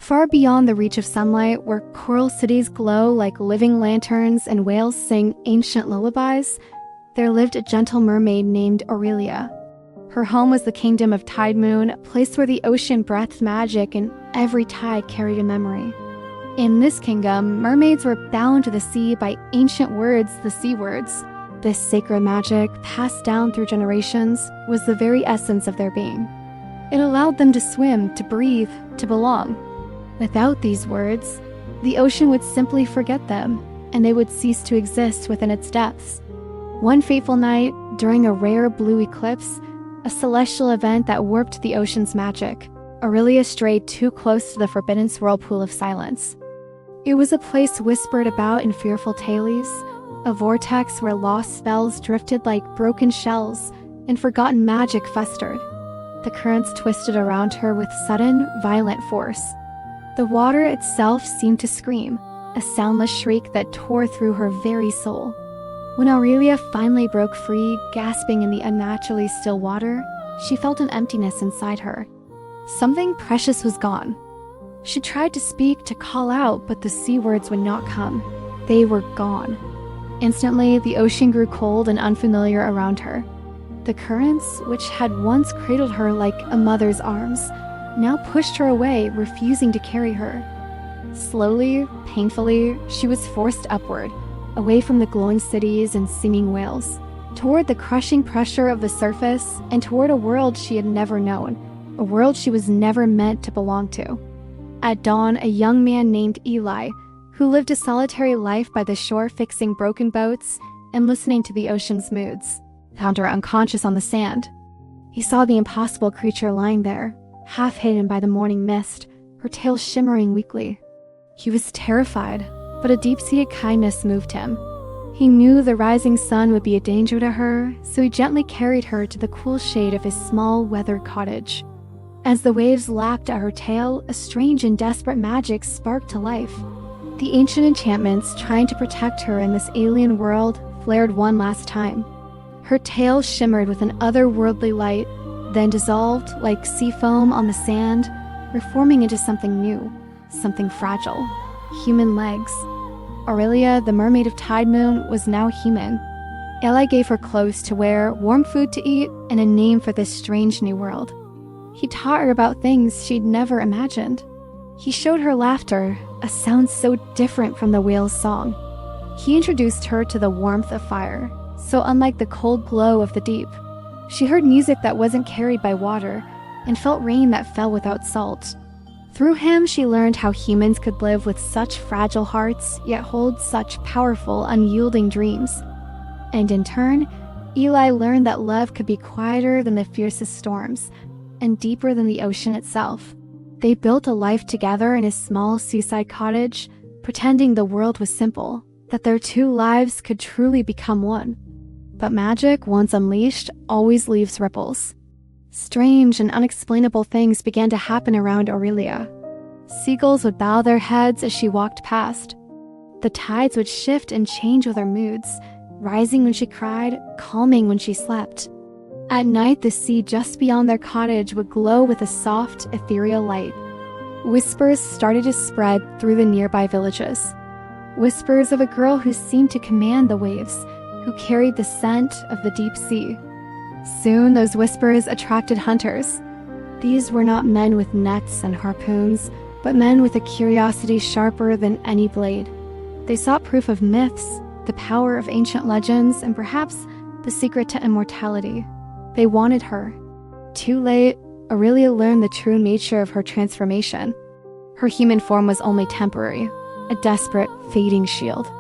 Far beyond the reach of sunlight, where coral cities glow like living lanterns and whales sing ancient lullabies, there lived a gentle mermaid named Aurelia. Her home was the Kingdom of Tidemoon, a place where the ocean breathed magic and every tide carried a memory. In this kingdom, mermaids were bound to the sea by ancient words, the sea words. This sacred magic, passed down through generations, was the very essence of their being. It allowed them to swim, to breathe, to belong. Without these words, the ocean would simply forget them, and they would cease to exist within its depths. One fateful night, during a rare blue eclipse, a celestial event that warped the ocean's magic, Aurelia strayed too close to the forbidden whirlpool of silence. It was a place whispered about in fearful tales, a vortex where lost spells drifted like broken shells and forgotten magic festered. The currents twisted around her with sudden, violent force. The water itself seemed to scream, a soundless shriek that tore through her very soul. When Aurelia finally broke free, gasping in the unnaturally still water, she felt an emptiness inside her. Something precious was gone. She tried to speak, to call out, but the sea words would not come. They were gone. Instantly, the ocean grew cold and unfamiliar around her. The currents, which had once cradled her like a mother's arms, now pushed her away, refusing to carry her. Slowly, painfully, she was forced upward, away from the glowing cities and singing whales, toward the crushing pressure of the surface, and toward a world she had never known, a world she was never meant to belong to. At dawn, a young man named Eli, who lived a solitary life by the shore fixing broken boats and listening to the ocean's moods, found her unconscious on the sand. He saw the impossible creature lying there, half hidden by the morning mist, her tail shimmering weakly. He was terrified, but a deep-seated kindness moved him. He knew the rising sun would be a danger to her, so he gently carried her to the cool shade of his small, weathered cottage. As the waves lapped at her tail, a strange and desperate magic sparked to life. The ancient enchantments trying to protect her in this alien world flared one last time. Her tail shimmered with an otherworldly light, then dissolved like sea foam on the sand, reforming into something new, something fragile. Human legs. Aurelia, the mermaid of Tidemoon, was now human. Eli gave her clothes to wear, warm food to eat, and a name for this strange new world. He taught her about things she'd never imagined. He showed her laughter, a sound so different from the whale's song. He introduced her to the warmth of fire, so unlike the cold glow of the deep. She heard music that wasn't carried by water, and felt rain that fell without salt. Through him, she learned how humans could live with such fragile hearts, yet hold such powerful, unyielding dreams. And in turn, Eli learned that love could be quieter than the fiercest storms, and deeper than the ocean itself. They built a life together in a small seaside cottage, pretending the world was simple, that their two lives could truly become one. But magic, once unleashed, always leaves ripples. Strange and unexplainable things began to happen around Aurelia. Seagulls would bow their heads as she walked past. The tides would shift and change with her moods, rising when she cried, calming when she slept. At night, the sea just beyond their cottage would glow with a soft, ethereal light. Whispers started to spread through the nearby villages. Whispers of a girl who seemed to command the waves, who carried the scent of the deep sea. Soon, those whispers attracted hunters. These were not men with nets and harpoons, but men with a curiosity sharper than any blade. They sought proof of myths, the power of ancient legends, and perhaps the secret to immortality. They wanted her. Too late, Aurelia learned the true nature of her transformation. Her human form was only temporary, a desperate, fading shield.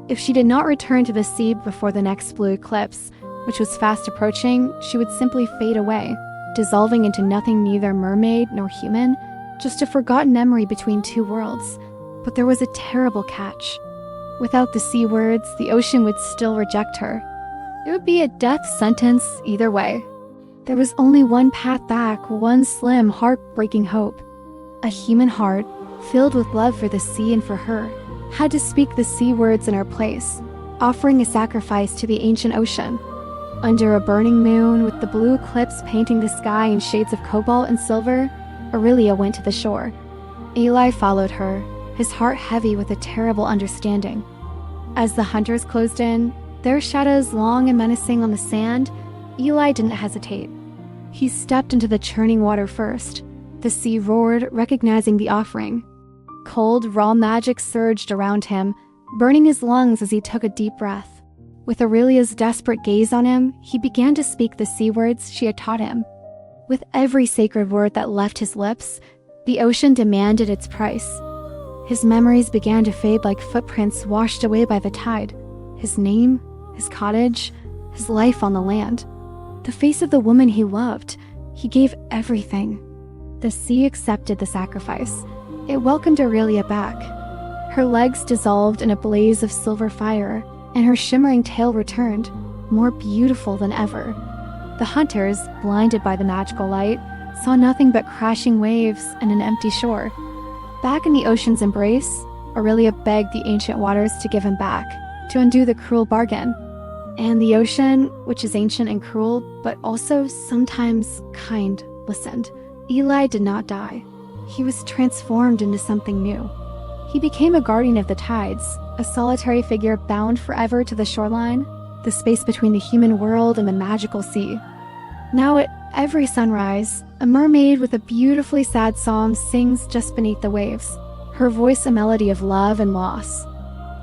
If she did not return to the sea before the next blue eclipse, which was fast approaching, she would simply fade away, dissolving into nothing neither mermaid nor human, just a forgotten memory between two worlds. But there was a terrible catch. Without the sea words, the ocean would still reject her. It would be a death sentence either way. There was only one path back, one slim, heartbreaking hope. A human heart, filled with love for the sea and for her, had to speak the sea words in her place, offering a sacrifice to the ancient ocean. Under a burning moon, with the blue eclipse painting the sky in shades of cobalt and silver, Aurelia went to the shore. Eli followed her, his heart heavy with a terrible understanding. As the hunters closed in, their shadows long and menacing on the sand, Eli didn't hesitate. He stepped into the churning water first. The sea roared, recognizing the offering. Cold, raw magic surged around him, burning his lungs as he took a deep breath. With Aurelia's desperate gaze on him, he began to speak the sea words she had taught him. With every sacred word that left his lips, the ocean demanded its price. His memories began to fade like footprints washed away by the tide. His name, his cottage, his life on the land. The face of the woman he loved. He gave everything. The sea accepted the sacrifice. It welcomed Aurelia back. Her legs dissolved in a blaze of silver fire, and her shimmering tail returned, more beautiful than ever. The hunters, blinded by the magical light, saw nothing but crashing waves and an empty shore. Back in the ocean's embrace, Aurelia begged the ancient waters to give him back, to undo the cruel bargain. And the ocean, which is ancient and cruel, but also sometimes kind, listened. Eli did not die. He was transformed into something new. He became a guardian of the tides, a solitary figure bound forever to the shoreline, the space between the human world and the magical sea. Now at every sunrise, a mermaid with a beautifully sad song sings just beneath the waves, her voice a melody of love and loss.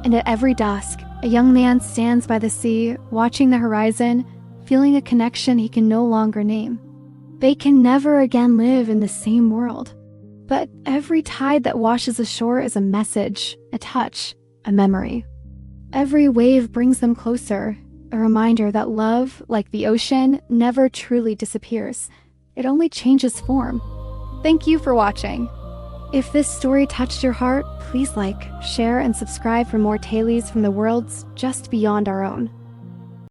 And at every dusk, a young man stands by the sea, watching the horizon, feeling a connection he can no longer name. They can never again live in the same world. But every tide that washes ashore is a message, a touch, a memory. Every wave brings them closer, a reminder that love, like the ocean, never truly disappears. It only changes form. Thank you for watching. If this story touched your heart, please like, share, and subscribe for more tales from the worlds just beyond our own.